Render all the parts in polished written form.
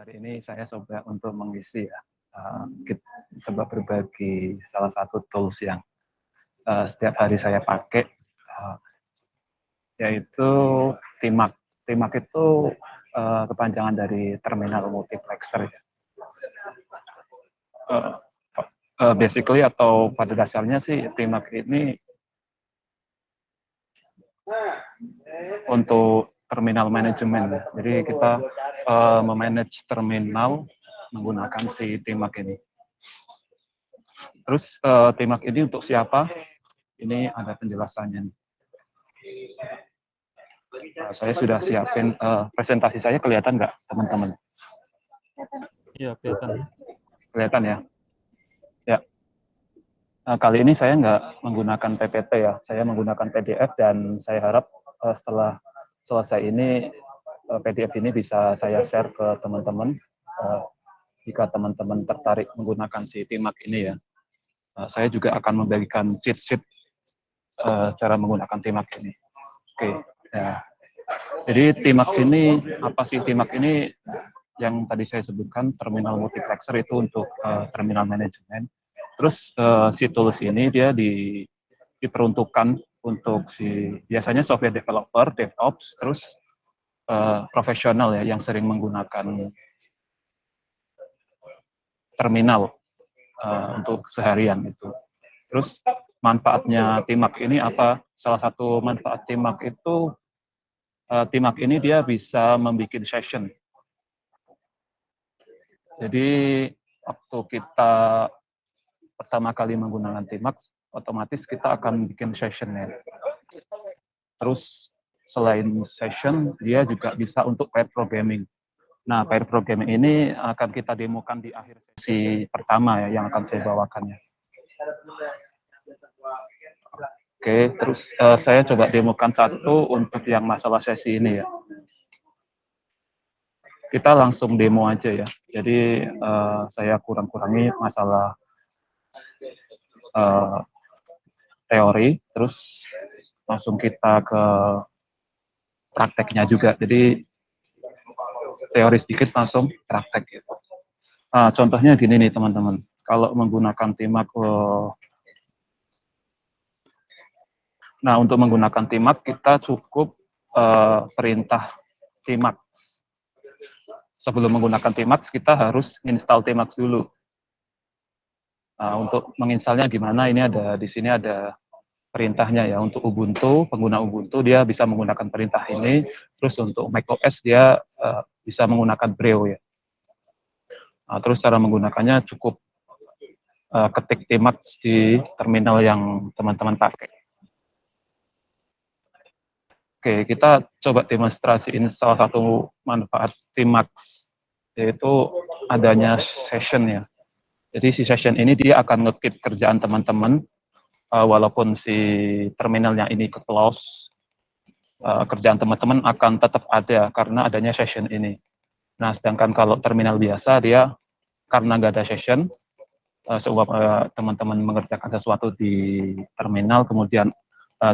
Hari ini saya coba untuk mengisi ya, kita coba berbagi salah satu tools yang setiap hari saya pakai, yaitu TIMAK. TIMAK itu kepanjangan dari Terminal Multiplexer ya. Basically atau pada dasarnya sih TIMAK ini untuk terminal manajemen. Jadi kita memanage terminal menggunakan si TIMAK ini. Terus TIMAK ini untuk siapa? Ini ada penjelasannya. Saya sudah siapin presentasi saya, kelihatan nggak teman-teman? Iya, kelihatan. Kelihatan ya? Ya. Kali ini saya nggak menggunakan PPT ya, saya menggunakan PDF dan saya harap setelah selesai ini PDF ini bisa saya share ke teman-teman jika teman-teman tertarik menggunakan si TIMAK ini ya. Saya juga akan membagikan cheat sheet cara menggunakan TIMAK ini. Oke, ya. Jadi TIMAK ini, apa sih TIMAK ini? Yang tadi saya sebutkan, terminal multiplexer itu untuk terminal manajemen. Terus si tools ini dia diperuntukkan untuk biasanya software developer, DevOps, terus profesional ya yang sering menggunakan terminal untuk seharian itu. Terus manfaatnya TIMAK ini apa? Salah satu manfaat TIMAK itu TIMAK ini dia bisa membuat session. Jadi waktu kita pertama kali menggunakan TIMAK, otomatis kita akan bikin session-nya. Terus selain session, dia juga bisa untuk pair programming. Nah, pair programming ini akan kita demokan di akhir sesi pertama ya, yang akan saya bawakannya. Oke, terus saya coba demokan satu untuk yang masalah sesi ini ya. Kita langsung demo aja ya. Jadi saya kurang-kurangi masalah teori, terus langsung kita ke prakteknya juga. Jadi teori sedikit langsung praktek gitu. Contohnya gini nih teman-teman, kalau menggunakan TIMAK, nah untuk menggunakan TIMAK kita cukup perintah TIMAK. Sebelum menggunakan TIMAK kita harus install TIMAK dulu. Untuk menginstalnya gimana? Ini ada di sini ada perintahnya ya. Untuk Ubuntu, pengguna Ubuntu dia bisa menggunakan perintah ini. Terus untuk macOS dia bisa menggunakan Breo ya. Terus cara menggunakannya cukup ketik TIMAK di terminal yang teman-teman pakai. Oke, kita coba demonstrasiin salah satu manfaat TIMAK, yaitu adanya session ya. Jadi si session ini dia akan nge-keep kerjaan teman-teman, walaupun si terminalnya ini ke-close, kerjaan teman-teman akan tetap ada karena adanya session ini. Nah, sedangkan kalau terminal biasa, dia karena nggak ada session, seumpama teman-teman mengerjakan sesuatu di terminal, kemudian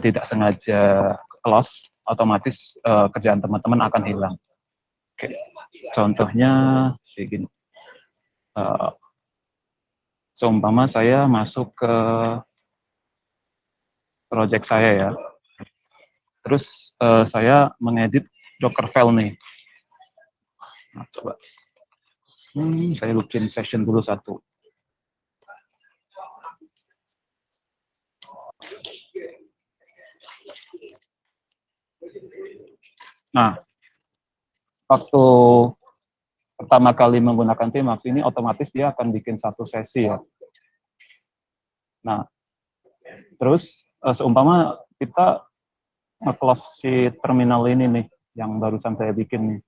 tidak sengaja close, otomatis kerjaan teman-teman akan hilang. Oke. Contohnya begini. Seumpama saya masuk ke project saya ya. Terus saya mengedit Docker file nih. Nah, coba. Saya bikin session dulu satu. Nah, waktu pertama kali menggunakan TIMAK ini otomatis dia akan bikin satu sesi ya. Nah, terus seumpama kita nge-close si terminal ini nih, yang barusan saya bikin nih.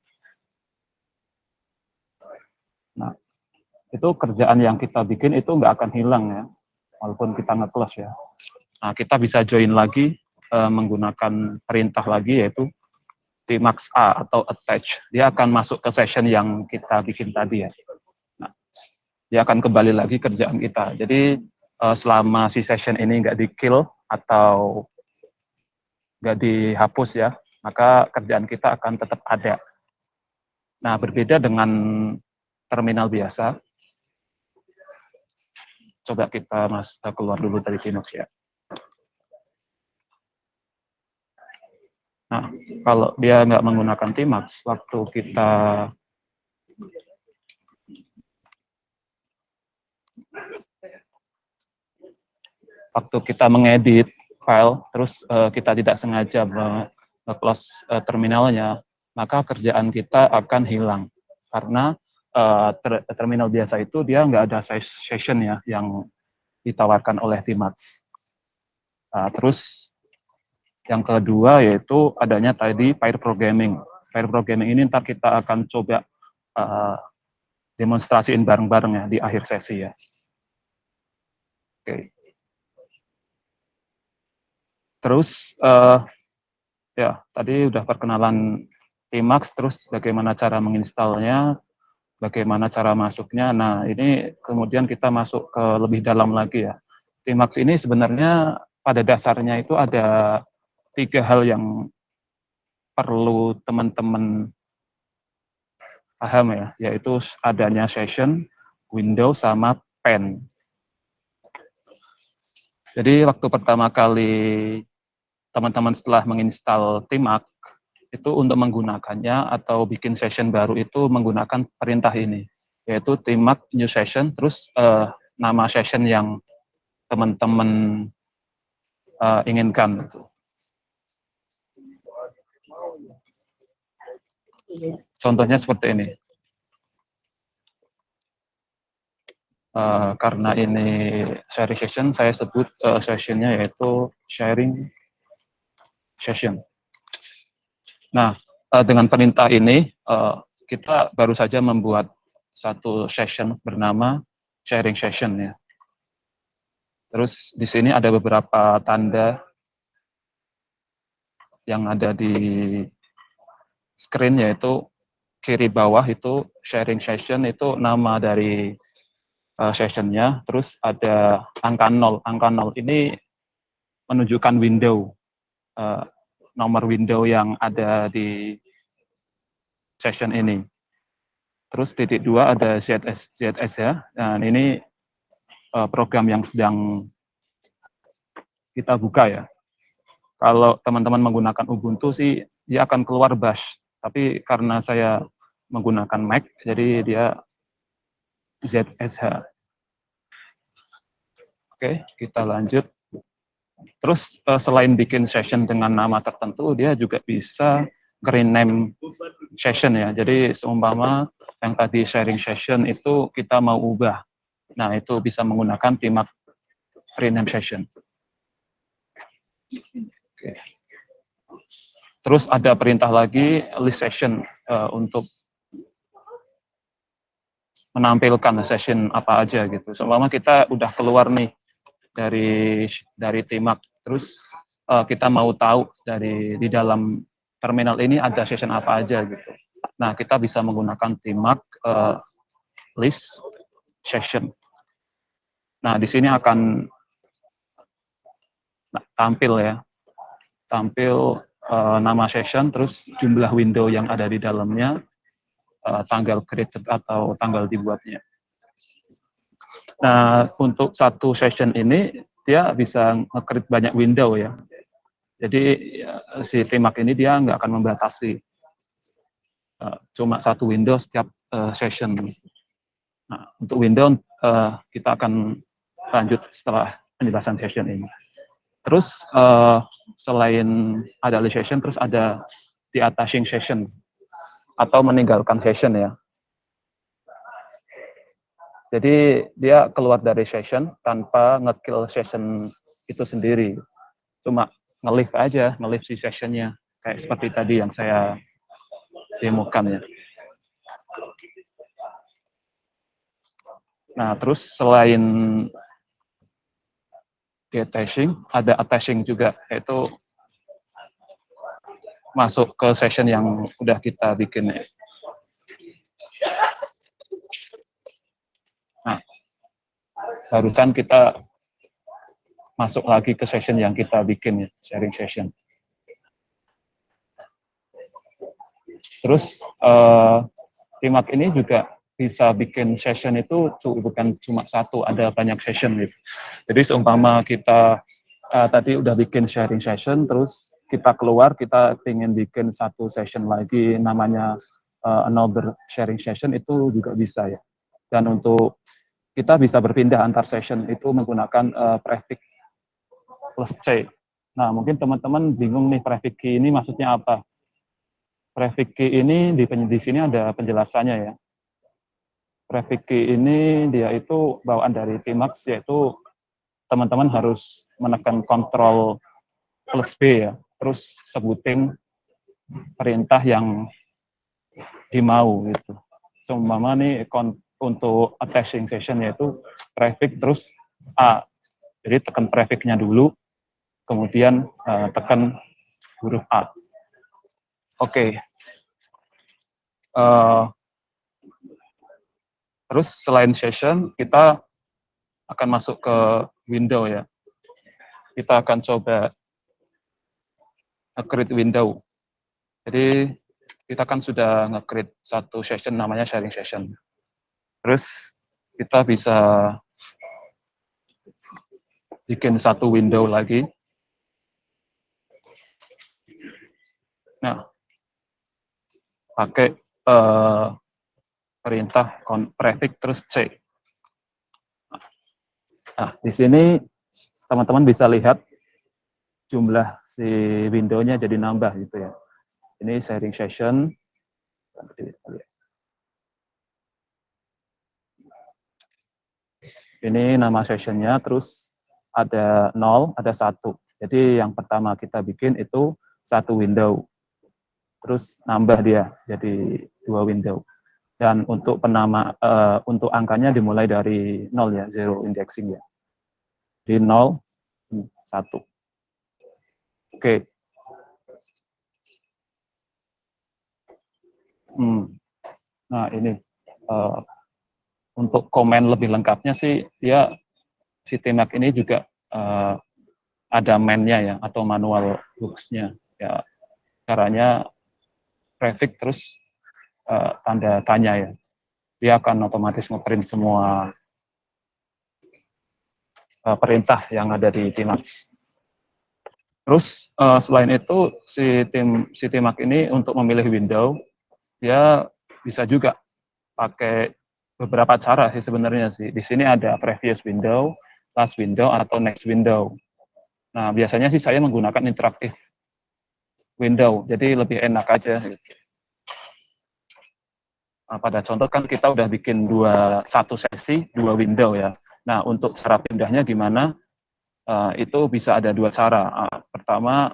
Nah, itu kerjaan yang kita bikin itu nggak akan hilang ya, walaupun kita nge-close ya. Nah, kita bisa join lagi menggunakan perintah lagi, yaitu TIMAX A atau attach. Dia akan masuk ke session yang kita bikin tadi ya. Nah, dia akan kembali lagi kerjaan kita. Jadi selama si session ini nggak di-kill atau nggak dihapus ya, maka kerjaan kita akan tetap ada. Nah, berbeda dengan terminal biasa. Coba kita keluar dulu dari Tmux ya. Nah, kalau dia nggak menggunakan Tmux, waktu kita mengedit file, terus kita tidak sengaja close terminalnya, maka kerjaan kita akan hilang. Karena terminal biasa itu dia nggak ada session ya yang ditawarkan oleh Tmux. Terus yang kedua yaitu adanya tadi pair programming. Pair programming ini ntar kita akan coba demonstrasiin bareng-bareng ya di akhir sesi ya. Oke. Terus ya tadi udah perkenalan Tmux, terus bagaimana cara menginstalnya, bagaimana cara masuknya. Nah ini kemudian kita masuk ke lebih dalam lagi ya. Tmux ini sebenarnya pada dasarnya itu ada 3 hal yang perlu teman-teman paham ya, yaitu adanya session, window, sama pen. Jadi waktu pertama kali teman-teman setelah menginstal Tmux, itu untuk menggunakannya atau bikin session baru itu menggunakan perintah ini, yaitu Tmux new session, terus nama session yang teman-teman inginkan. Contohnya seperti ini. Karena ini sharing session, saya sebut sessionnya yaitu sharing session. Nah, dengan perintah ini, kita baru saja membuat satu session bernama sharing session ya. Terus di sini ada beberapa tanda yang ada di screen, yaitu kiri bawah itu sharing session, itu nama dari sessionnya, terus ada angka 0. Angka 0 ini menunjukkan window, nomor window yang ada di session ini. Terus titik 2 ada ZS ya, dan ini program yang sedang kita buka ya. Kalau teman-teman menggunakan Ubuntu sih dia akan keluar bash, tapi karena saya menggunakan Mac, jadi dia ZSH. Oke, kita lanjut. Terus selain bikin session dengan nama tertentu, dia juga bisa rename session ya. Jadi seumpama yang tadi sharing session itu kita mau ubah. Nah, itu bisa menggunakan Tmux rename session. Oke. Terus ada perintah lagi list session untuk menampilkan session apa aja gitu. Seumpama kita udah keluar nih dari Tmux, terus kita mau tahu di dalam terminal ini ada session apa aja gitu. Nah, kita bisa menggunakan Tmux list session. Nah, di sini akan tampil nama session, terus jumlah window yang ada di dalamnya, tanggal created atau tanggal dibuatnya. Nah, untuk satu session ini dia bisa nge-create banyak window ya. Jadi si Tmux ini dia nggak akan membatasi, cuma satu window setiap session. Nah, untuk window kita akan lanjut setelah penjelasan session ini. Terus selain ada list session, terus ada detaching session atau meninggalkan session ya. Jadi dia keluar dari session tanpa nge-kill session itu sendiri. Cuma nge-leave aja, nge-leave si sessionnya. Kayak seperti tadi yang saya demokan ya. Nah, terus selain detaching, ada attaching juga, yaitu masuk ke session yang udah kita bikin ya. Nah, barusan kita masuk lagi ke session yang kita bikin ya, sharing session. Terus Tmux ini juga bisa bikin session itu bukan cuma satu, ada banyak session gitu. Jadi seumpama kita tadi udah bikin sharing session, terus kita keluar, kita ingin bikin satu session lagi, namanya another sharing session, itu juga bisa ya. Dan untuk kita bisa berpindah antar session itu menggunakan prefix plus C. Nah, mungkin teman-teman bingung nih, prefix key ini maksudnya apa? Prefix key ini di sini ada penjelasannya ya. Prefix key ini dia itu bawaan dari Tmax, yaitu teman-teman harus menekan Ctrl plus B ya, terus sebutin perintah yang dimau gitu. Seumpama nih untuk attaching session yaitu prefix terus A. Jadi tekan prefixnya dulu, kemudian tekan huruf A. Oke. Terus selain session, kita akan masuk ke window ya. Kita akan coba create window. Jadi kita kan sudah nge-create satu session namanya sharing session. Terus kita bisa bikin satu window lagi. Nah, pakai perintah prefix terus C. Nah, di sini teman-teman bisa lihat jumlah si window-nya jadi nambah gitu ya. Ini sharing session. Ini nama sessionnya, terus ada 0, ada 1. Jadi yang pertama kita bikin itu satu window. Terus nambah dia jadi 2 window. Dan untuk untuk angkanya dimulai dari 0 ya, zero indexing ya. Di 0, 1. Oke. Nah, ini untuk komen lebih lengkapnya sih, dia si Tmax ini juga ada man-nya ya, atau manual hooks-nya. Ya, caranya prefix terus tanda tanya ya. Dia akan otomatis nge-print semua perintah yang ada di Tmax. Terus selain itu si Tmax ini untuk memilih window, dia bisa juga pakai beberapa cara sih sebenarnya sih. Di sini ada previous window, last window, atau next window. Nah, biasanya sih saya menggunakan interactive window, jadi lebih enak aja. Nah, pada contoh kan kita udah bikin satu sesi, 2 window ya. Nah, untuk cara pindahnya gimana? Itu bisa ada 2 cara. Pertama,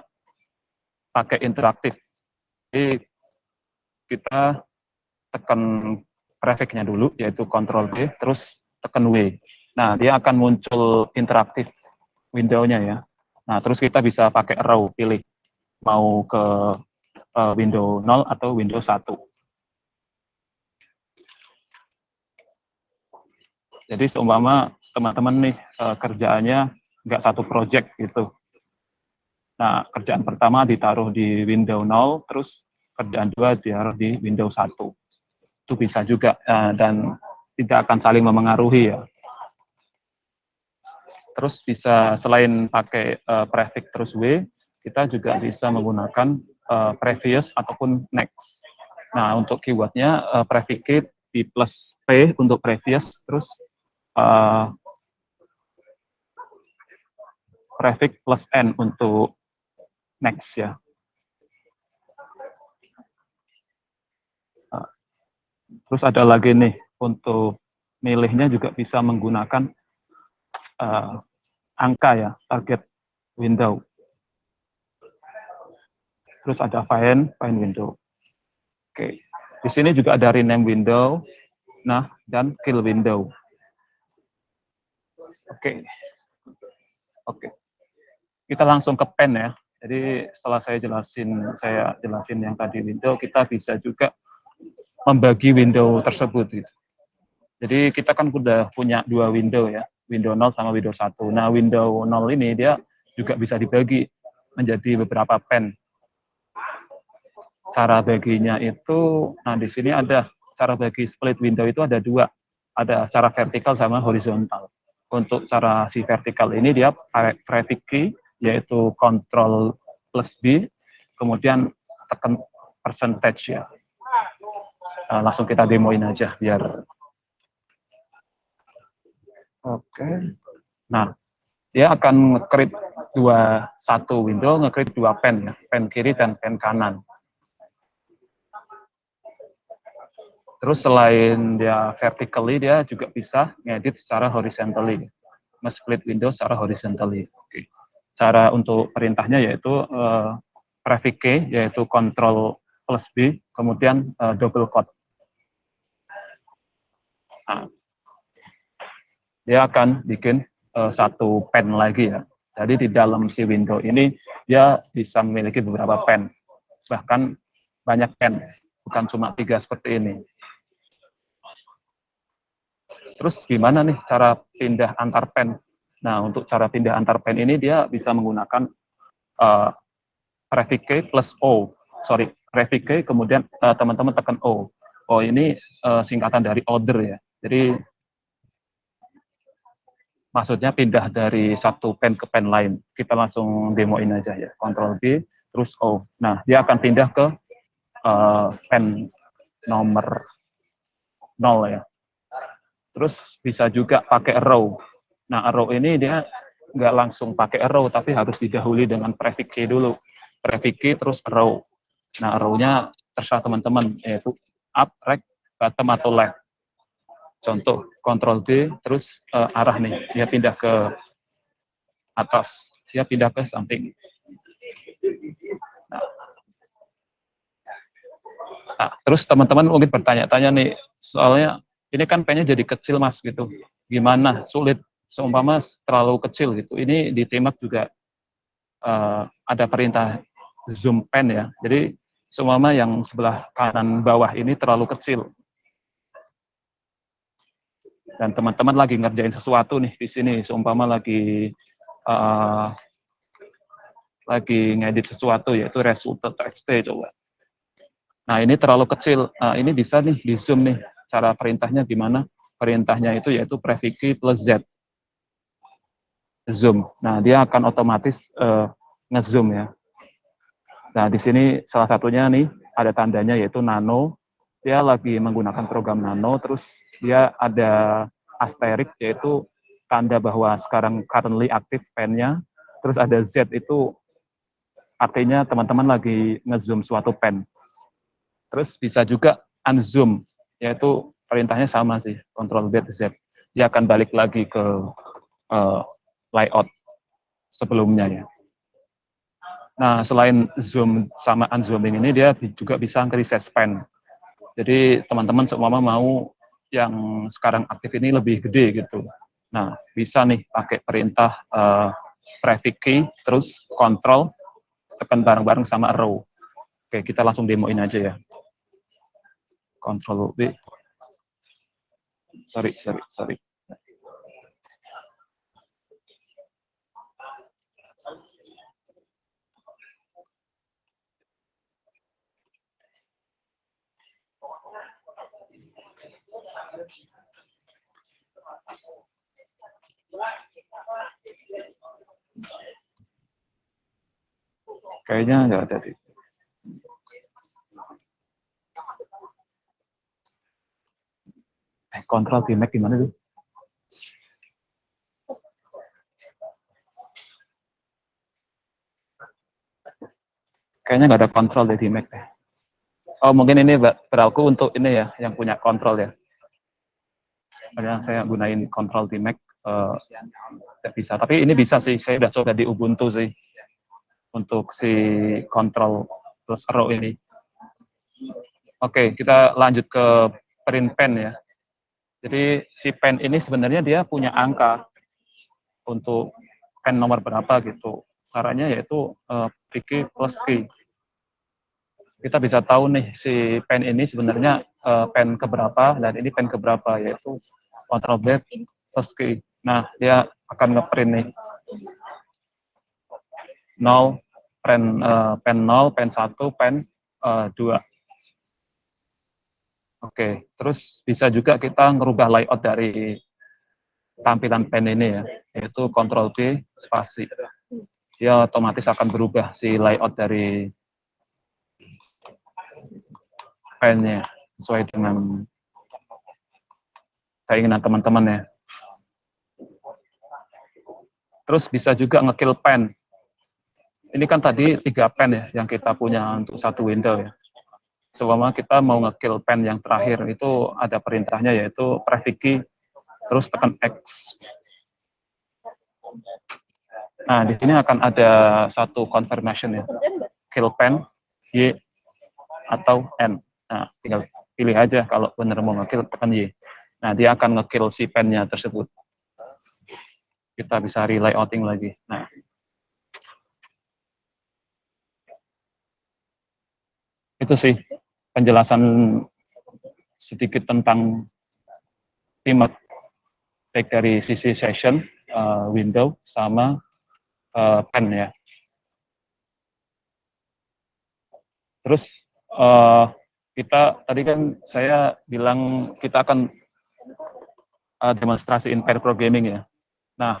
pakai interaktif. Jadi, kita tekan prefixnya dulu, yaitu Ctrl D, terus tekan W. Nah, dia akan muncul interaktif window-nya ya. Nah, terus kita bisa pakai arrow, pilih mau ke window 0 atau window 1. Jadi seumpama teman-teman nih kerjaannya nggak satu project gitu. Nah, kerjaan pertama ditaruh di window 0, terus kerjaan 2 ditaruh di window 1. Itu bisa juga, dan tidak akan saling memengaruhi ya. Terus bisa selain pakai prefix terus W, kita juga bisa menggunakan previous ataupun next. Nah, untuk keywordnya prefix di plus P untuk previous, terus prefix plus N untuk next ya. Terus ada lagi nih, untuk milihnya juga bisa menggunakan angka ya, target window. Terus ada find window. Oke, di sini juga ada rename window, nah, dan kill window. Oke. Kita langsung ke pen ya. Jadi setelah saya jelasin yang tadi window, kita bisa juga membagi window tersebut gitu. Jadi kita kan udah punya 2 window ya, window 0 sama window 1. Nah, window 0 ini dia juga bisa dibagi menjadi beberapa pen. Cara baginya itu, nah di sini ada cara bagi split window itu ada dua, ada cara vertikal sama horizontal. Untuk cara si vertikal ini dia prefix key, yaitu Ctrl plus B, kemudian tekan percentage ya. Langsung kita demoin aja biar. Oke. Nah, dia akan nge-create satu window, nge-create dua pen, pen kiri dan pen kanan. Terus selain dia vertically, dia juga bisa ngedit secara horizontally, nge-split window secara horizontally. Oke. Cara untuk perintahnya yaitu prefix key, yaitu Ctrl plus B, kemudian double quote. Nah, dia akan bikin satu pen lagi ya. Jadi di dalam si window ini dia bisa memiliki beberapa pen, bahkan banyak pen, bukan cuma 3 seperti ini. Terus gimana nih cara pindah antar pen? Nah, untuk cara pindah antar pen ini dia bisa menggunakan prefix key plus O. Sorry, prefix key kemudian teman-teman tekan O. O ini singkatan dari order ya. Jadi maksudnya pindah dari satu pen ke pen lain. Kita langsung demoin aja ya. Ctrl B, terus O. Nah, dia akan pindah ke pen nomor 0 ya. Terus bisa juga pakai arrow. Nah, arrow ini dia nggak langsung pakai arrow, tapi harus didahului dengan prefix key dulu. Prefix key, terus arrow. Nah, arrow-nya terserah teman-teman, yaitu up, right, bottom, atau left. Contoh, Ctrl D, terus arah nih, dia pindah ke atas, dia pindah ke samping. Nah, terus teman-teman mungkin bertanya-tanya nih, soalnya ini kan pennya jadi kecil mas gitu, gimana, sulit, seumpama terlalu kecil gitu. Ini di Tmap juga ada perintah zoom pen ya, jadi seumpama yang sebelah kanan bawah ini terlalu kecil, dan teman-teman lagi ngerjain sesuatu nih di sini, seumpama lagi ngedit sesuatu, yaitu result.txt coba. Nah, ini terlalu kecil. Nah, ini bisa nih di zoom nih. Cara perintahnya gimana? Perintahnya itu yaitu prefix key plus Z. Zoom. Nah, dia akan otomatis nge-zoom ya. Nah, di sini salah satunya nih ada tandanya yaitu nano. Dia lagi menggunakan program nano, terus dia ada asterisk yaitu tanda bahwa sekarang currently aktif pen-nya. Terus ada Z itu artinya teman-teman lagi nge-zoom suatu pen. Terus bisa juga unzoom, yaitu perintahnya sama sih, Ctrl Z, Z. Dia akan balik lagi ke layout sebelumnya ya. Nah, selain zoom sama unzooming ini, dia juga bisa nge-resize pen. Jadi teman-teman seumpama mau yang sekarang aktif ini lebih gede gitu. Nah, bisa nih pakai perintah prefix key, terus Ctrl, tekan bareng-bareng sama arrow. Oke, kita langsung demoin aja ya. Ctrl B. Sorry. Kayaknya nggak ada di. Kontrol di Mac gimana tuh? Kayaknya nggak ada kontrol di Mac deh. Oh, mungkin ini berlaku untuk ini ya, yang punya kontrol ya. Karena saya gunain kontrol di Mac, tidak bisa. Tapi ini bisa sih, saya udah coba di Ubuntu sih. Untuk si kontrol plus arrow ini. Oke, kita lanjut ke print pen ya. Jadi si pen ini sebenarnya dia punya angka untuk pen nomor berapa gitu. Caranya yaitu key plus key. Kita bisa tahu nih si pen ini sebenarnya pen keberapa dan ini pen keberapa, yaitu Ctrl B plus key. Nah, dia akan ngeprint nih 0, pen 0, pen 1, pen 2. Oke, terus bisa juga kita ngerubah layout dari tampilan pen ini ya, yaitu Ctrl D spasi. Dia otomatis akan berubah si layout dari pennya sesuai dengan keinginan teman-teman ya. Terus bisa juga ngekill pen. Ini kan tadi 3 pen ya yang kita punya untuk satu window ya. Selama kita mau ngekill pen yang terakhir itu ada perintahnya yaitu prefix key terus tekan X. Nah, di sini akan ada satu confirmation ya. Kill pen, Y, atau N. Nah, tinggal pilih aja kalau benar mau ngekill tekan Y. Nah, dia akan ngekill si pennya tersebut. Kita bisa relayouting lagi. Nah, itu sih penjelasan sedikit tentang timet, baik dari sisi session, window, sama pen ya. Terus kita tadi kan saya bilang kita akan demonstrasiin pair programming ya. Nah,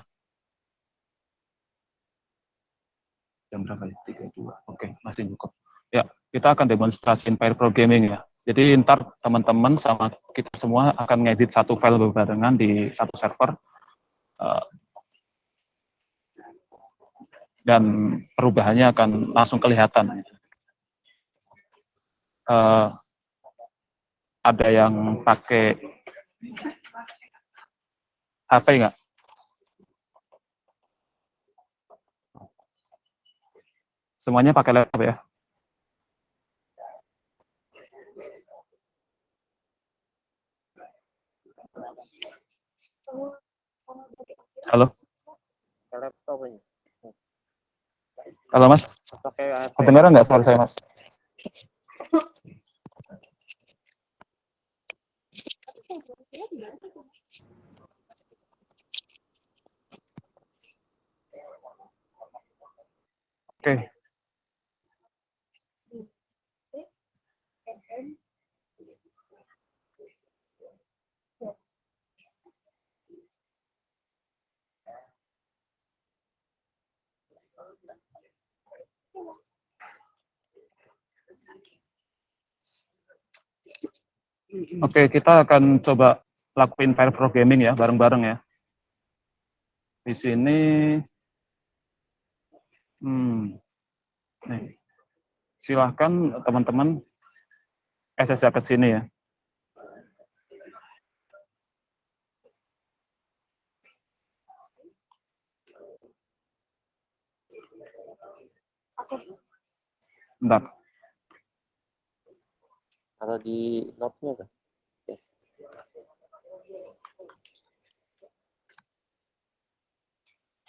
jam berapa ya? 32. Oke, masih cukup. Ya, kita akan demonstrasiin pair programming ya. Jadi ntar teman-teman sama kita semua akan ngedit satu file berbarengan di satu server. Dan perubahannya akan langsung kelihatan. Ada yang pakai HP nggak? Semuanya pakai laptop ya? Halo? Laptop ini. Halo Mas? Pakai HP. Kedengaran nggak suara saya Mas? Oke. Oke, kita akan coba lakuin pair programming ya, bareng-bareng ya. Di sini, nih, silahkan teman-teman SSH ke sini ya. Bentar. Atau di note-nya kan?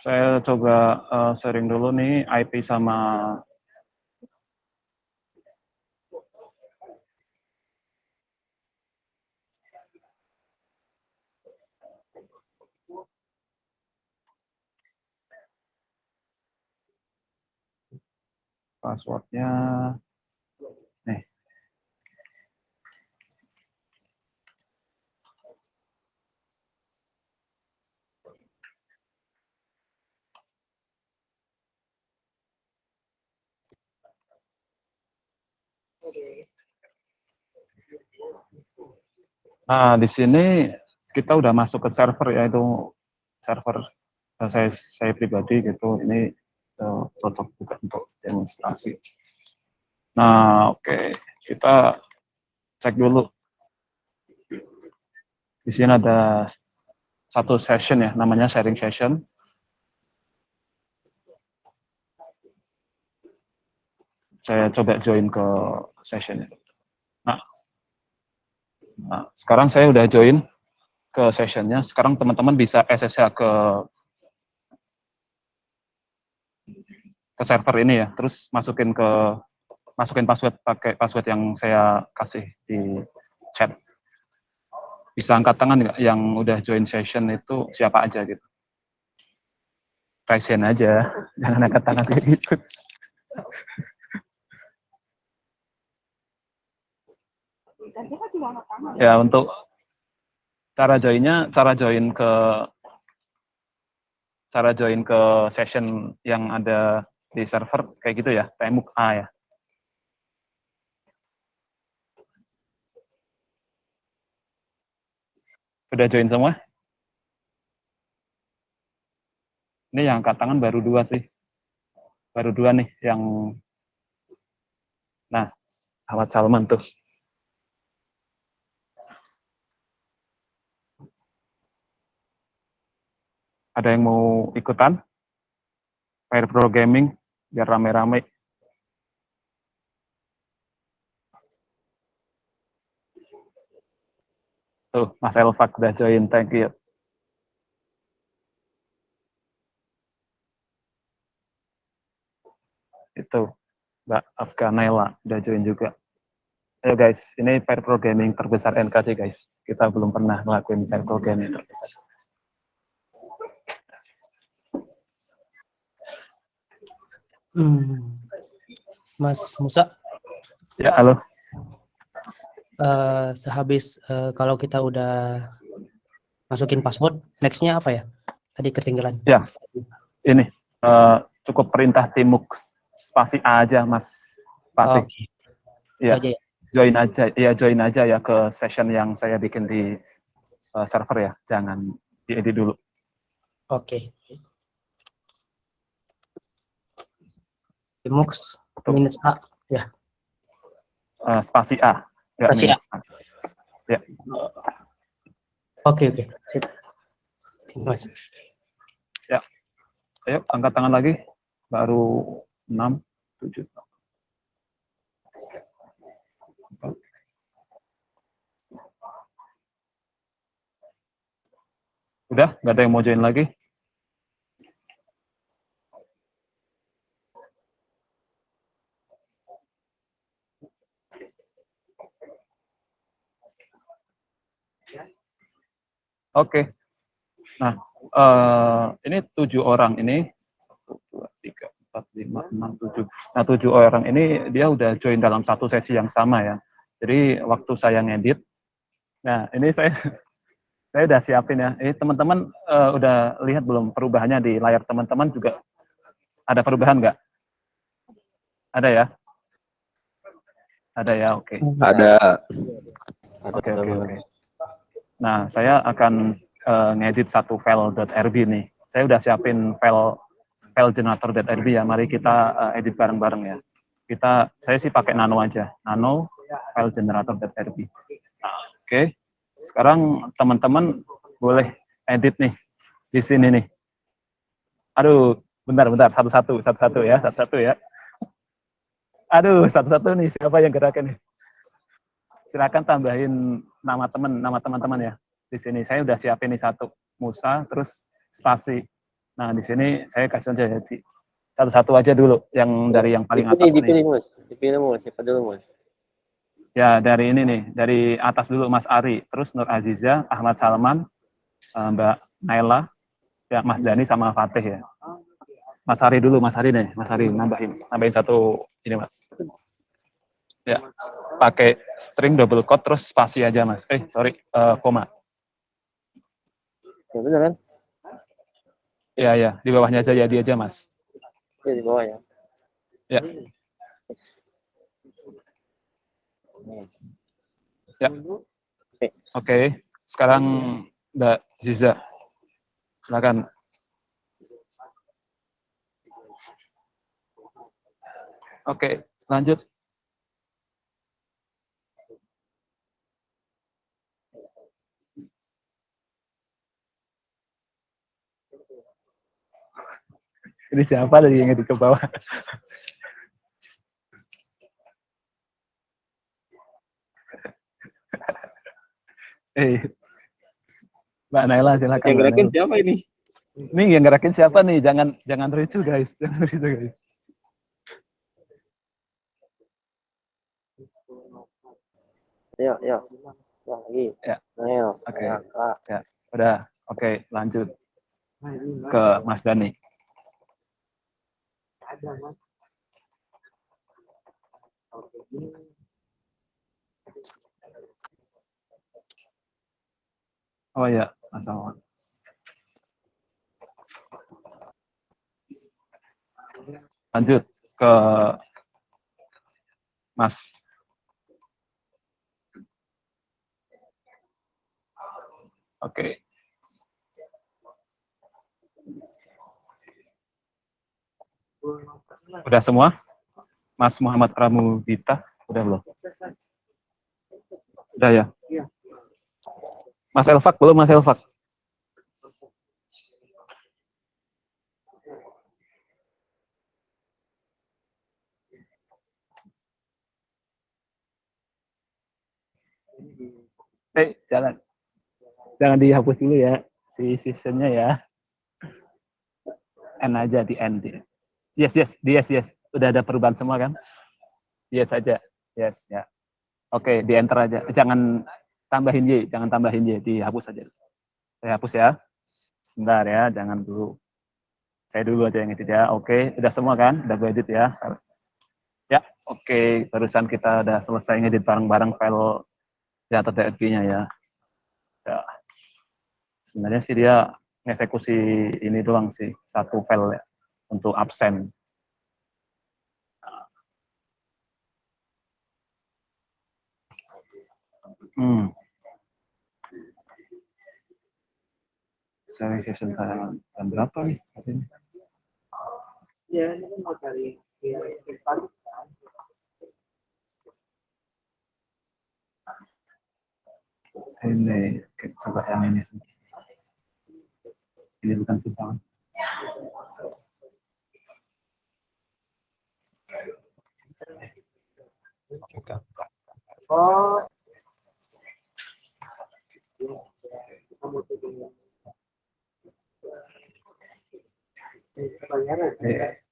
Saya coba sharing dulu nih IP sama passwordnya. Nih. Nah, di sini kita udah masuk ke server, yaitu server saya pribadi gitu. Ini cocok juga untuk demonstrasi. Nah, oke, kita cek dulu. Di sini ada satu session ya, namanya sharing session. Saya coba join ke session. Nah, sekarang saya udah join ke sessionnya. Sekarang teman-teman bisa SSH ke server ini ya, terus masukin password pakai password yang saya kasih di chat. Bisa angkat tangan nggak yang udah join session itu siapa aja gitu. Raise hand aja, jangan angkat tangan kayak gitu. Ya, untuk cara join ke session yang ada di server kayak gitu ya, Temuk A ya. Sudah join semua? Ini yang angkat tangan baru 2 sih. Baru 2 nih yang, nah, Ahmad Salman tuh. Ada yang mau ikutan? Pair programming biar rame-rame. Tuh, Mas Elfak udah join, thank you. Itu, Mbak Afganela udah join juga. Ayo guys, ini pair programming terbesar NKJ guys. Kita belum pernah ngelakuin pair programming terbesar. Mas Musa. Ya, halo. Sehabis kalau kita udah masukin password, nextnya apa ya? Tadi ketinggalan. Ya, ini cukup perintah Timux spasi A aja Mas Fatih. Oke. Ya, Itu aja ya. join aja ya ke session yang saya bikin di server ya. Jangan diedit dulu. Oke. Timux minus A ya. Spasi A. Ya, Spasi A. minus A. Ya. Oke. Sip. Mas. Ya. Ayo angkat tangan lagi. Baru 6, 7. Udah, nggak ada yang mau join lagi? Oke. Nah, ini 7 orang ini. 1, 2, 3, 4, 5, 6, 7. Nah, 7 orang ini dia udah join dalam satu sesi yang sama ya. Jadi waktu saya ngedit, nah ini saya udah siapin ya. Teman-teman udah lihat belum perubahannya di layar teman-teman juga ada perubahan nggak? Ada ya? Ada ya, oke. Ada. Oke. Nah, saya akan ngedit satu file.rb nih. Saya udah siapin file generator.rb ya. Mari kita edit bareng-bareng ya. Saya sih pakai nano aja. Nano file generator.rb. Nah, oke. Sekarang teman-teman boleh edit nih di sini nih. Aduh, bentar, satu-satu ya, satu-satu ya. Aduh, satu-satu nih, siapa yang gerakin nih? Silakan tambahin nama teman-teman ya. Di sini saya udah siapin nih satu, Musa, terus spasi. Nah, di sini saya kasih aja jadi satu-satu aja dulu, yang dari yang paling atas nih. Dipilih Mus, siapa dulu Mus? Ya, dari ini nih, dari atas dulu Mas Ari, terus Nur Aziza, Ahmad Salman, Mbak Naila, ya Mas Dani sama Fatih ya. Mas Ari dulu, Mas Ari nih, Mas Ari nambahin satu ini Mas. Ya, pakai string double quote terus spasi aja Mas. Koma. Ya benar kan? Ya, di bawahnya aja ya, dia aja Mas. Ya di bawah ya. Ya. Ya. Oke. Sekarang Mbak Ziza. Silakan. Oke, lanjut. Ini siapa lagi yang di ke bawah? Mbak Naila silakan. Yang gerakin siapa ini? Ini yang gerakin siapa nih? Jangan ricu guys, jangan ricu guys. Ya. Lagi. Ya. Ayo. Oke. Ya, udah. Oke, lanjut ke Mas Dani. Oh ya, masalah. Lanjut ke Mas. Oke. Udah semua? Mas Muhammad Pramudita, udah belum? Udah ya? Mas Elfak belum, Mas Elfak? Jangan dihapus dulu ya, si seasonnya ya. N aja di N. Yes, yes. Udah ada perubahan semua kan? Yes aja. Yes, ya. Oke, di enter aja. Jangan tambahin Y, dihapus aja. Saya hapus ya. Sebentar ya, jangan dulu. Saya dulu aja yang edit ya. Oke, udah semua kan? Udah gue edit ya. Ya, oke. Barusan kita udah selesai ngedit bareng-bareng file data.dfg-nya ya. Ya. Sebenarnya sih dia ngeksekusi ini doang sih, satu file ya, untuk absen. Saya session jam berapa nih? Ya, ini kan mau cari ini, coba yang ini sih. Ini bukan simpangan. Oh.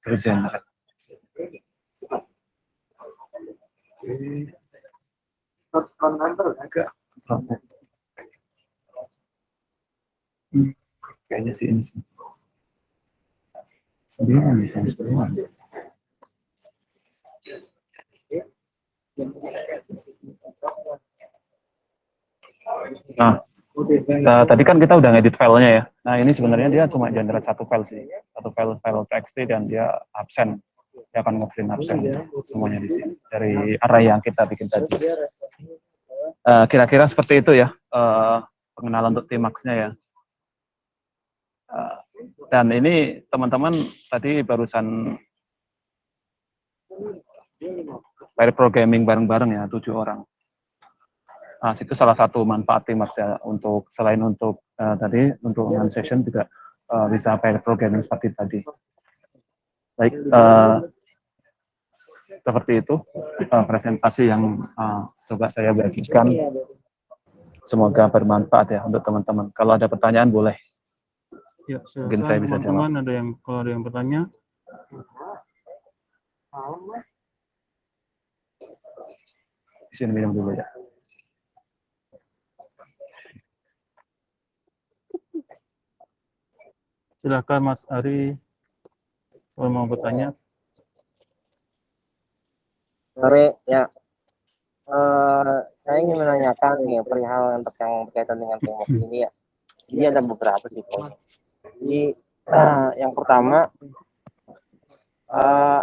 Kerja. Agak. Kayaknya sih ini sih. 9 jam 9. Nah, tadi kan kita udah ngedit filenya ya. Nah, ini sebenarnya dia cuma generate satu file sih, satu file txt dan dia absen. Dia akan nge-print absen semuanya di sini dari array yang kita bikin tadi. Kira-kira seperti itu ya pengenalan untuk Tmax-nya ya. Dan ini teman-teman tadi barusan pair programming bareng-bareng ya, 7 orang. Nah, itu salah satu manfaat Tmax ya, untuk selain untuk tadi untuk session juga bisa pair programming seperti tadi. Baik, seperti itu presentasi yang coba saya bagikan. Semoga bermanfaat ya untuk teman-teman. Kalau ada pertanyaan boleh. Ya, mungkin saya bisa jawab. Teman-teman kalau ada yang bertanya. Di sini minum dulu ya. Silakan Mas Ari kalau mau bertanya. Sore ya. Saya ingin menanyakan nih perihal yang berkaitan dengan Tmax ini ya. Jadi ada beberapa sih Pak. Jadi yang pertama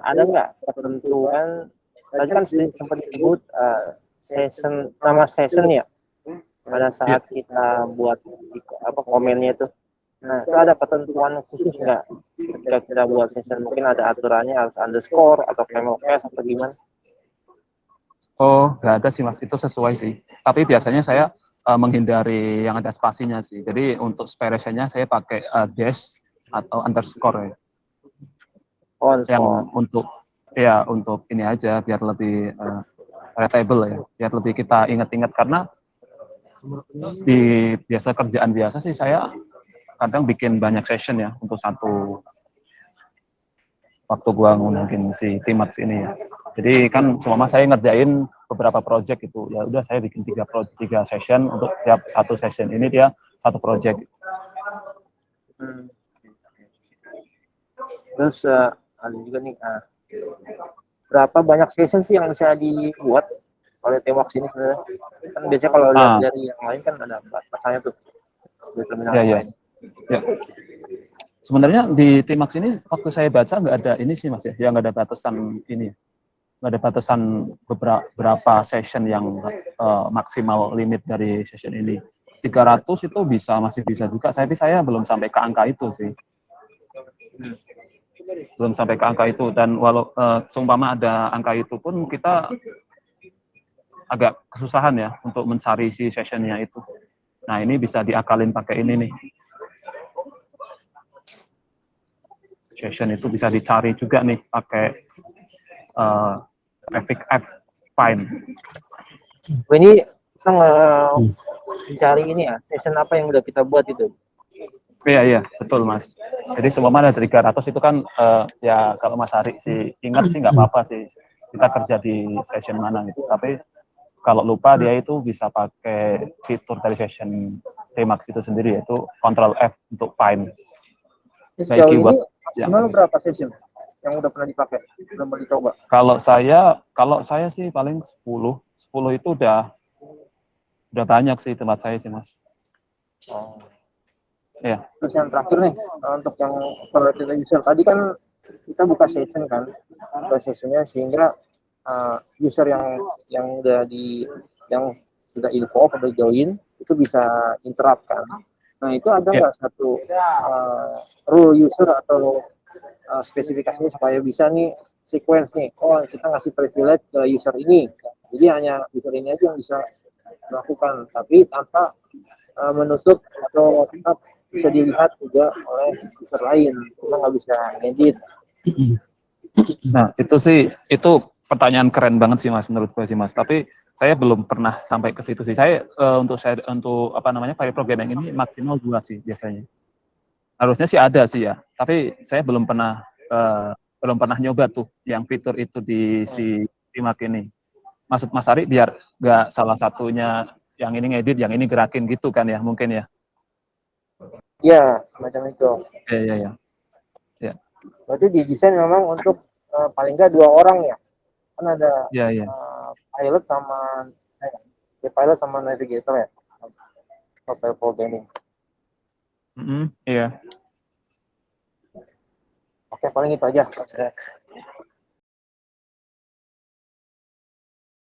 ada nggak ketentuan? Tadi kan sempat disebut nama session ya. Pada saat kita buat komennya itu. Nah, itu ada ketentuan khusus nggak ketika kita buat session? Mungkin ada aturannya harus underscore atau camel case atau gimana? Oh, nggak ada sih Mas, itu sesuai sih. Tapi biasanya saya menghindari yang ada spasinya sih. Jadi untuk sparation-nya saya pakai dash atau underscore ya. Oh, yang untuk ini aja biar lebih readable ya, biar lebih kita ingat-ingat, karena di kerjaan biasa sih saya kadang bikin banyak session ya untuk satu waktu gua ngundangin si Tmax ini ya. Jadi kan semua saya ngerjain beberapa project itu, ya udah saya bikin 3 session untuk tiap satu session ini dia satu project. Terus ada juga nih berapa banyak session sih yang bisa dibuat oleh Tmax ini sebenarnya? Kan biasanya kalau lihat dari yang lain kan ada batasannya tuh di terminal Ya, yang ya. lain. Ya. Sebenarnya di Timax ini waktu saya baca nggak ada ini sih Mas ya, nggak ada batasan ini, nggak ada batasan berapa session yang maksimal limit dari session ini. 300 itu masih bisa juga, tapi saya belum sampai ke angka itu sih. Belum sampai ke angka itu, dan walau seumpama ada angka itu pun kita agak kesusahan ya untuk mencari si sessionnya itu. Nah ini bisa diakalin pakai ini nih. Session itu bisa dicari juga nih pakai traffic F fine. Ini kita mencari ini ya, session apa yang udah kita buat itu. Iya, betul Mas. Jadi semua ada 300 itu kan ya kalau Mas Hari sih ingat sih nggak apa-apa sih kita kerja di session mana gitu. Tapi kalau lupa dia itu bisa pakai fitur dari session Tmax itu sendiri, yaitu Ctrl F untuk find. Sejauh ini Ya. maksimal berapa session yang udah pernah dipakai, udah mau dicoba? Kalau saya sih paling 10 itu udah banyak sih tempat saya sih Mas. Oh. Ya. Terus yang terakhir nih, untuk yang operator user tadi kan kita buka session kan, buka sessionnya sehingga user yang sudah info atau join itu bisa interrupt kan. Nah itu ada nggak satu rule user atau spesifikasinya supaya bisa nih sequence nih, oh kita ngasih privilege ke user ini, jadi hanya user ini aja yang bisa melakukan, tapi tanpa menutup atau tetap bisa dilihat juga oleh user lain, kita nggak bisa edit. Nah itu pertanyaan keren banget sih Mas menurut gue sih Mas. Tapi saya belum pernah sampai ke situ sih. Saya untuk apa namanya file programming ini maksimal 2 sih biasanya. Harusnya sih ada sih ya. Tapi saya belum pernah nyoba tuh yang fitur itu di si Timax ini. Maksud Mas Ari biar nggak salah satunya yang ini ngedit, yang ini gerakin gitu kan ya mungkin ya. Ya, semacam itu. Iya. Berarti didesain memang untuk paling nggak 2 orang ya. Kan ada pilot sama pilot sama navigator ya. File programming. Iya. Oke, paling itu aja.